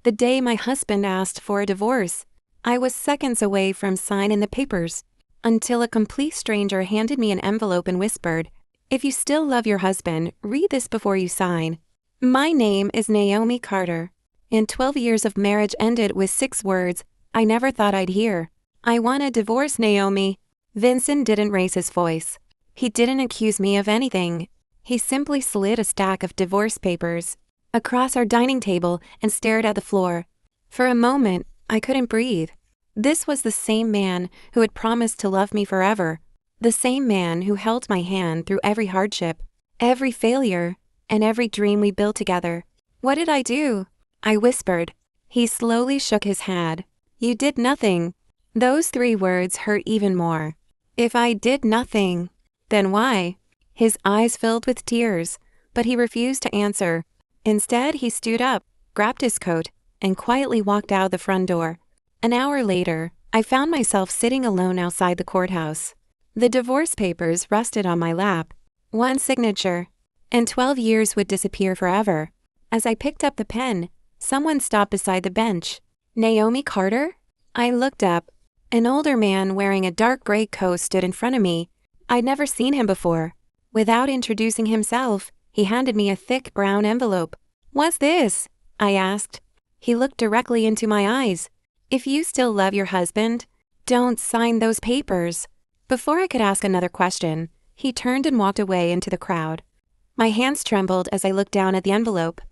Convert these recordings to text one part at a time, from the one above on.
The day my husband asked for a divorce, I was seconds away from signing the papers, until a complete stranger handed me an envelope and whispered, "If you still love your husband, read this before you sign." My name is Naomi Carter, and 12 years of marriage ended with 6 words I never thought I'd hear. "I want a divorce, Naomi." Vincent didn't raise his voice. He didn't accuse me of anything. He simply slid a stack of divorce papers across our dining table and stared at the floor. For a moment, I couldn't breathe. This was the same man who had promised to love me forever. The same man who held my hand through every hardship, every failure, and every dream we built together. "What did I do?" I whispered. He slowly shook his head. "You did nothing." Those 3 words hurt even more. If I did nothing, then why? His eyes filled with tears, but he refused to answer. Instead, he stood up, grabbed his coat, and quietly walked out the front door. An hour later, I found myself sitting alone outside the courthouse. The divorce papers rested on my lap. One signature, and 12 years would disappear forever. As I picked up the pen, someone stopped beside the bench. "Naomi Carter?" I looked up. An older man wearing a dark gray coat stood in front of me. I'd never seen him before. Without introducing himself, he handed me a thick brown envelope. "What's this?" I asked. He looked directly into my eyes. "If you still love your husband, don't sign those papers." Before I could ask another question, he turned and walked away into the crowd. My hands trembled as I looked down at the envelope.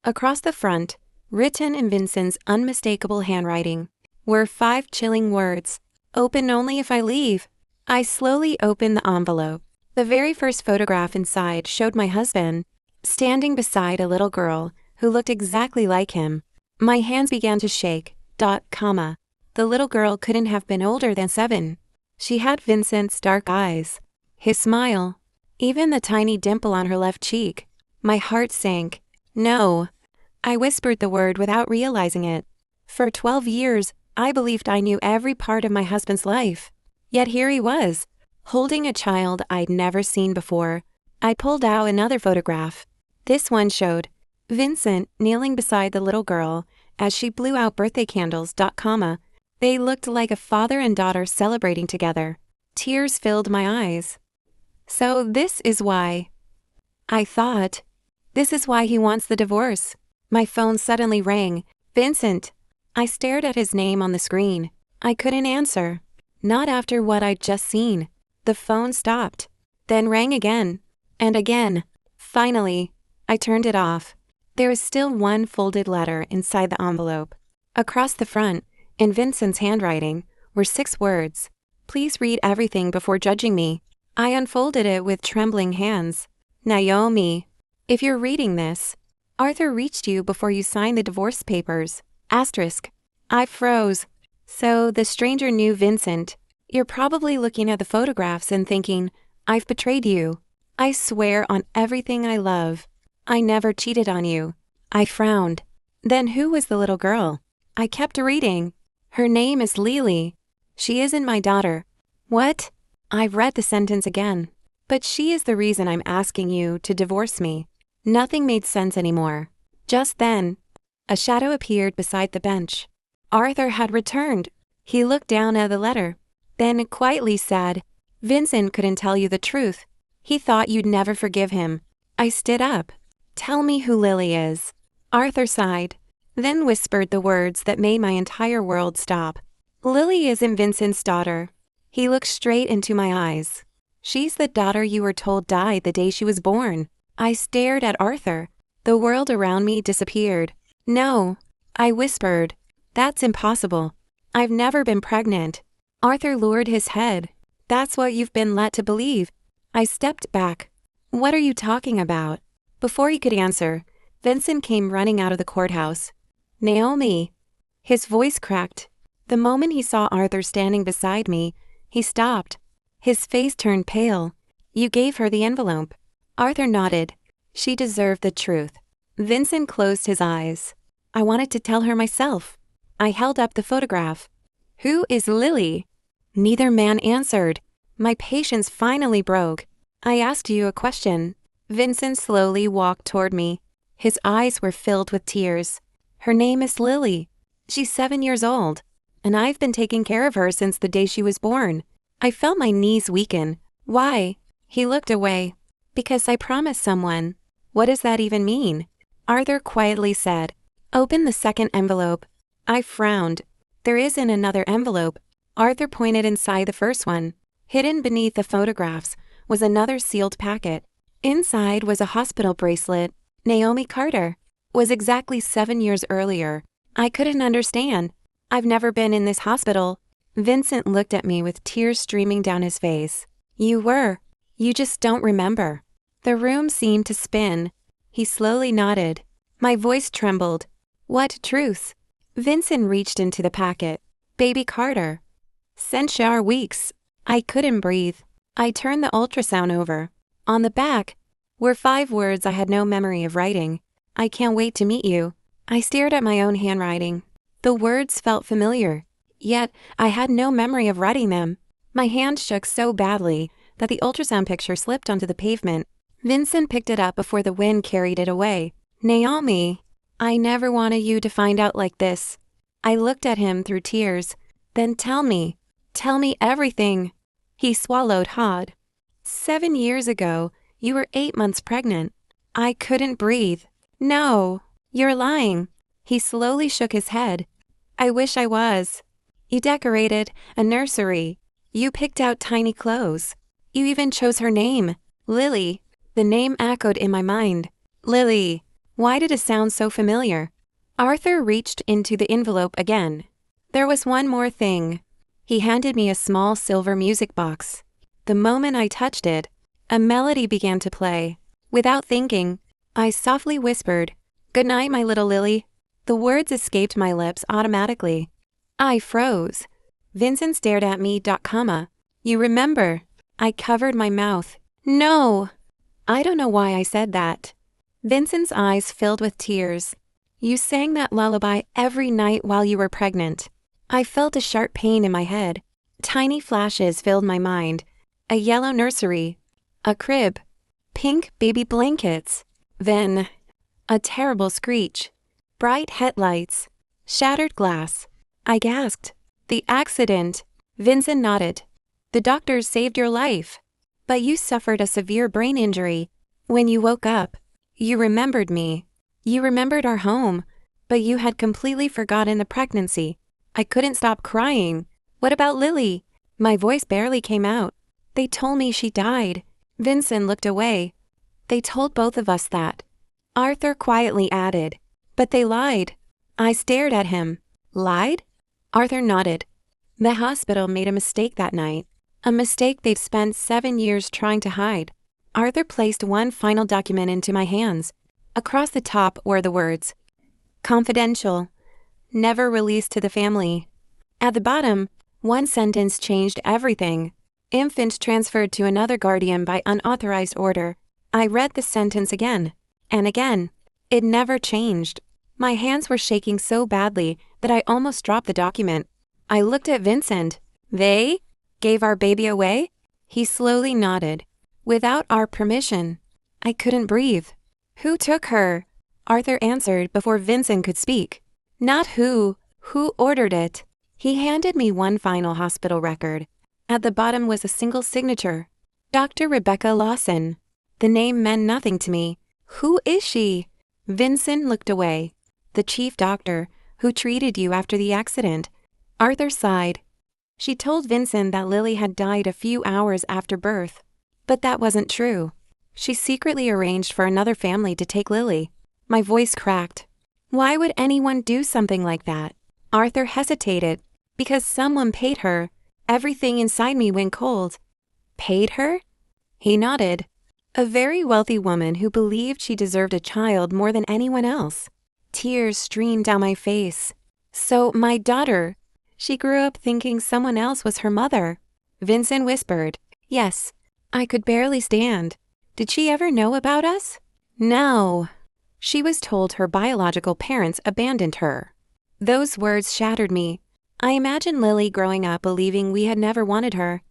Across the front, written in Vincent's unmistakable handwriting, were 5 chilling words: "Open only if I leave." I slowly opened the envelope. The very first photograph inside showed my husband, standing beside a little girl who looked exactly like him. My hands began to shake. The little girl couldn't have been older than 7. She had Vincent's dark eyes, his smile, even the tiny dimple on her left cheek. My heart sank. "No." I whispered the word without realizing it. For 12 years, I believed I knew every part of my husband's life. Yet here he was, holding a child I'd never seen before. I pulled out another photograph. This one showed Vincent kneeling beside the little girl as she blew out birthday candles. They looked like a father and daughter celebrating together. Tears filled my eyes. So this is why. I thought, this is why he wants the divorce. My phone suddenly rang. "Vincent." I stared at his name on the screen. I couldn't answer. Not after what I'd just seen. The phone stopped, then rang again, and again. Finally, I turned it off. There was still one folded letter inside the envelope. Across the front, in Vincent's handwriting, were 6 words: "Please read everything before judging me." I unfolded it with trembling hands. "Naomi, if you're reading this, Arthur reached you before you signed the divorce papers. Asterisk." I froze. So the stranger knew Vincent. You're probably looking at the photographs and thinking, "I've betrayed you." I swear on everything I love, I never cheated on you. I frowned. Then who was the little girl? I kept reading. "Her name is Lily. She isn't my daughter." What? I read the sentence again. "But she is the reason I'm asking you to divorce me." Nothing made sense anymore. Just then, a shadow appeared beside the bench. Arthur had returned. He looked down at the letter, then quietly said, "Vincent couldn't tell you the truth. He thought you'd never forgive him." I stood up. "Tell me who Lily is." Arthur sighed, then whispered the words that made my entire world stop. "Lily isn't Vincent's daughter." He looked straight into my eyes. "She's the daughter you were told died the day she was born." I stared at Arthur. The world around me disappeared. "No," I whispered. "That's impossible. I've never been pregnant." Arthur lowered his head. "That's what you've been led to believe." I stepped back. "What are you talking about?" Before he could answer, Vincent came running out of the courthouse. "Naomi." His voice cracked. The moment he saw Arthur standing beside me, he stopped. His face turned pale. "You gave her the envelope." Arthur nodded. "She deserved the truth." Vincent closed his eyes. "I wanted to tell her myself." I held up the photograph. "Who is Lily?" Neither man answered. My patience finally broke. "I asked you a question." Vincent slowly walked toward me. His eyes were filled with tears. Her name is Lily. She's 7 years old, and I've been taking care of her since the day she was born. I felt my knees weaken. Why? He looked away. Because I promised someone. What does that even mean? Arthur quietly said, "Open the second envelope." I frowned. There isn't another envelope. Arthur pointed inside the first one. Hidden beneath the photographs was another sealed packet. Inside was a hospital bracelet. Naomi Carter was exactly 7 years earlier. I couldn't understand. I've never been in this hospital. Vincent looked at me with tears streaming down his face. You were. You just don't remember. The room seemed to spin. He slowly nodded. My voice trembled. What truth? Vincent reached into the packet. Baby Carter. Since weeks. I couldn't breathe. I turned the ultrasound over. On the back were 5 words I had no memory of writing. I can't wait to meet you. I stared at my own handwriting. The words felt familiar, yet I had no memory of writing them. My hand shook so badly that the ultrasound picture slipped onto the pavement. Vincent picked it up before the wind carried it away. Naomi, I never wanted you to find out like this. I looked at him through tears. Then tell me everything. He swallowed hard. 7 years ago, you were 8 months pregnant. I couldn't breathe. No, you're lying. He slowly shook his head. I wish I was. You decorated a nursery. You picked out tiny clothes. You even chose her name, Lily. The name echoed in my mind. Lily. Why did it sound so familiar? Arthur reached into the envelope again. There was one more thing. He handed me a small silver music box. The moment I touched it, a melody began to play. Without thinking, I softly whispered, "Good night, my little Lily." The words escaped my lips automatically. I froze. Vincent stared at me. You remember? I covered my mouth. No! I don't know why I said that. Vincent's eyes filled with tears. You sang that lullaby every night while you were pregnant. I felt a sharp pain in my head. Tiny flashes filled my mind. A yellow nursery. A crib. Pink baby blankets. Then, a terrible screech. Bright headlights. Shattered glass. I gasped. The accident. Vincent nodded. The doctors saved your life. But you suffered a severe brain injury. When you woke up, you remembered me. You remembered our home, but you had completely forgotten the pregnancy. I couldn't stop crying. What about Lily? My voice barely came out. They told me she died. Vincent looked away. They told both of us that. Arthur quietly added, but they lied. I stared at him. Lied? Arthur nodded. The hospital made a mistake that night. A mistake they've spent 7 years trying to hide. Arthur placed one final document into my hands. Across the top were the words, "Confidential. Never released to the family." At the bottom, one sentence changed everything. Infant transferred to another guardian by unauthorized order. I read the sentence again and again. It never changed. My hands were shaking so badly that I almost dropped the document. I looked at Vincent. They gave our baby away? He slowly nodded. Without our permission. I couldn't breathe. Who took her? Arthur answered before Vincent could speak. Not who. Who ordered it? He handed me one final hospital record. At the bottom was a single signature. Dr. Rebecca Lawson. The name meant nothing to me. Who is she? Vincent looked away. The chief doctor who treated you after the accident. Arthur sighed. She told Vincent that Lily had died a few hours after birth. But that wasn't true. She secretly arranged for another family to take Lily. My voice cracked. Why would anyone do something like that? Arthur hesitated. Because someone paid her. Everything inside me went cold. Paid her? He nodded. A very wealthy woman who believed she deserved a child more than anyone else. Tears streamed down my face. So my daughter, she grew up thinking someone else was her mother. Vincent whispered, Yes. I could barely stand. Did she ever know about us? No. She was told her biological parents abandoned her. Those words shattered me. I imagined Lily growing up believing we had never wanted her.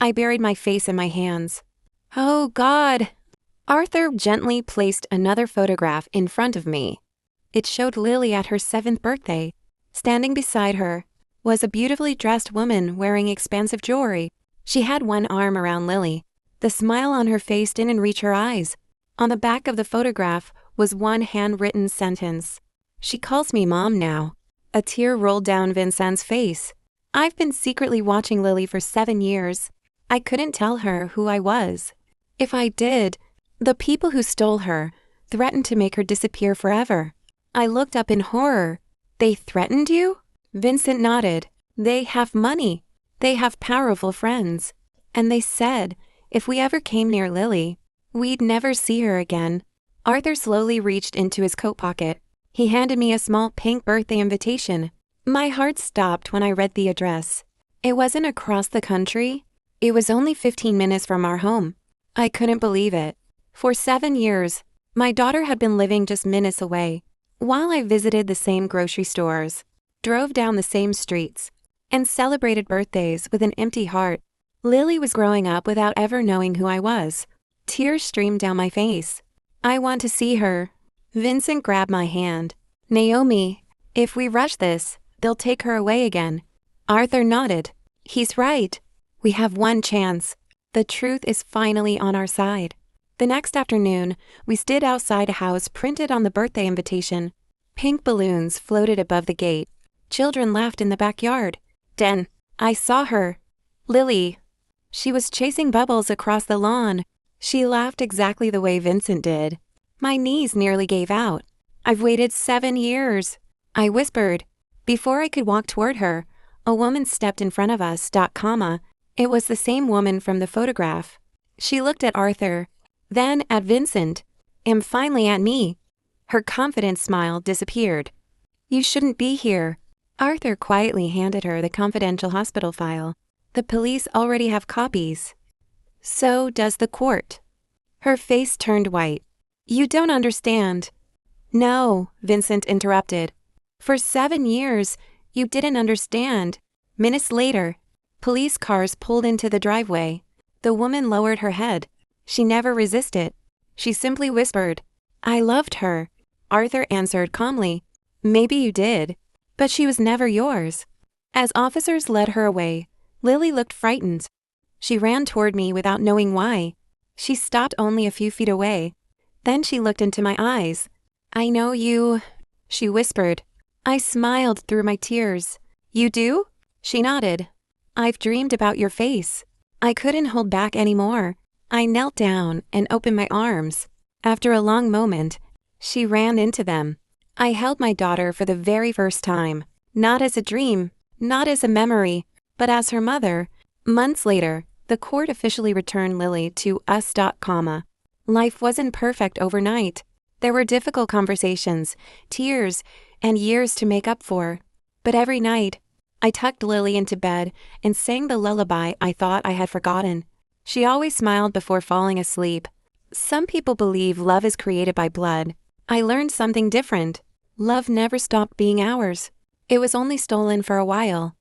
I buried my face in my hands. Oh, God. Arthur gently placed another photograph in front of me. It showed Lily at her 7th birthday. Standing beside her was a beautifully dressed woman wearing expensive jewelry. She had one arm around Lily. The smile on her face didn't reach her eyes. On the back of the photograph was one handwritten sentence. "She calls me Mom now." A tear rolled down Vincent's face. I've been secretly watching Lily for 7 years. I couldn't tell her who I was. If I did, the people who stole her threatened to make her disappear forever. I looked up in horror. "They threatened you?" Vincent nodded. "They have money. They have powerful friends. And they said, if we ever came near Lily, we'd never see her again." Arthur slowly reached into his coat pocket. He handed me a small pink birthday invitation. My heart stopped when I read the address. It wasn't across the country. It was only 15 minutes from our home. I couldn't believe it. For 7 years, my daughter had been living just minutes away, while I visited the same grocery stores, drove down the same streets, and celebrated birthdays with an empty heart. Lily was growing up without ever knowing who I was. Tears streamed down my face. "I want to see her." Vincent grabbed my hand. "Naomi, if we rush this, they'll take her away again." Arthur nodded. "He's right. We have one chance. The truth is finally on our side." The next afternoon, we stood outside a house printed on the birthday invitation. Pink balloons floated above the gate. Children laughed in the backyard. "Den, I saw her. Lily." She was chasing bubbles across the lawn. She laughed exactly the way Vincent did. My knees nearly gave out. "I've waited 7 years." I whispered. Before I could walk toward her, a woman stepped in front of us. It was the same woman from the photograph. She looked at Arthur, then at Vincent, and finally at me. Her confident smile disappeared. "You shouldn't be here." Arthur quietly handed her the confidential hospital file. "The police already have copies. So does the court." Her face turned white. "You don't understand." "No," Vincent interrupted. "For 7 years, you didn't understand." Minutes later, police cars pulled into the driveway. The woman lowered her head. She never resisted. She simply whispered, "I loved her." Arthur answered calmly, "Maybe you did, but she was never yours." As officers led her away, Lily looked frightened. She ran toward me without knowing why. She stopped only a few feet away. Then she looked into my eyes. "I know you," she whispered. I smiled through my tears. "You do?" She nodded. "I've dreamed about your face." I couldn't hold back anymore. I knelt down and opened my arms. After a long moment, she ran into them. I held my daughter for the very first time, not as a dream, not as a memory, but as her mother. Months later, the court officially returned Lily to us. Life wasn't perfect overnight. There were difficult conversations, tears, and years to make up for. But every night, I tucked Lily into bed and sang the lullaby I thought I had forgotten. She always smiled before falling asleep. Some people believe love is created by blood. I learned something different. Love never stopped being ours. It was only stolen for a while.